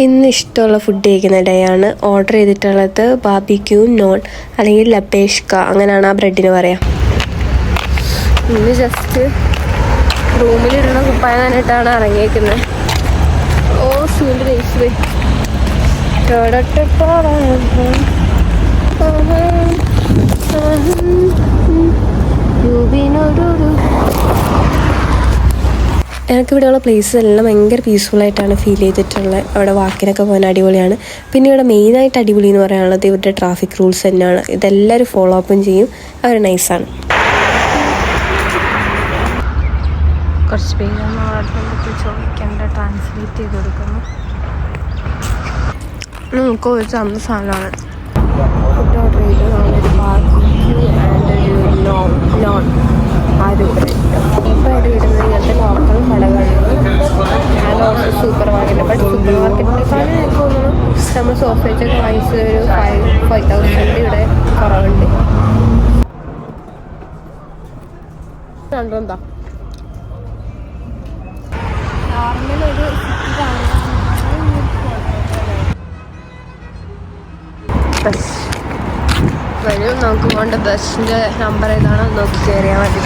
ഇന്ന് ഇഷ്ടമുള്ള ഫുഡ് കഴിക്കുന്ന ഡേ ആണ്. ഓർഡർ ചെയ്തിട്ടുള്ളത് ബാർബിക്യൂ നോൺ അല്ലെങ്കിൽ ലപ്പേഷ്ക, അങ്ങനെയാണ് ആ ബ്രെഡിന് പറയാം. ഇന്ന് ജസ്റ്റ് റൂമിലിരുന്ന കുപ്പായ നന്നിട്ടാണ് ഇറങ്ങിയേക്കുന്നത്. ഓ സൂര്യ ദേശീയ എനിക്കിവിടെയുള്ള പ്ലേസസ് എല്ലാം ഭയങ്കര പീസ്ഫുള്ളായിട്ടാണ് ഫീൽ ചെയ്തിട്ടുള്ളത്. അവിടെ വാക്കിനൊക്കെ പോകാൻ അടിപൊളിയാണ്. പിന്നെ ഇവിടെ മെയിനായിട്ട് അടിപൊളി എന്ന് പറയാനുള്ളത് ഇവരുടെ ട്രാഫിക് റൂൾസ് തന്നെയാണ്. ഇതെല്ലാവരും ഫോളോ അപ്പും ചെയ്യും. അവർ നൈസാണ്. കുറച്ച് പേരാണ് അവിടെ ചോദിക്കേണ്ട ട്രാൻസ്ലേറ്റ് ചെയ്ത് കൊടുക്കുന്നു. നമുക്ക് ഒരു തന്ന സാധനമാണ് ഫുഡ് ഓർഡർ ചെയ്തത്. ബാർബിക്യൂ ആൻഡ് ഒരു നോൺ ആ ഒരു ബ്രെഡ്. ഇപ്പോൾ അവിടെ ഇടുന്നത് ഇങ്ങനത്തെ ലോക്കൽ കടകളിൽ ആൻഡ് സൂപ്പർ മാർക്കറ്റ്. ബട്ട് സൂപ്പർ മാർക്കറ്റിനേക്കാളും എനിക്ക് തോന്നുന്നു നമ്മൾ സോസേജൊക്കെ വാങ്ങിച്ച് ഒരു 5,000 ഇവിടെ കുറവുണ്ട്. എന്താ നോർമലൊരു ബസ് വരും. നമുക്ക് പോകേണ്ട ബസ്സിൻ്റെ നമ്പർ ഏതാണോ നോക്കി കയറിയാൽ മതി.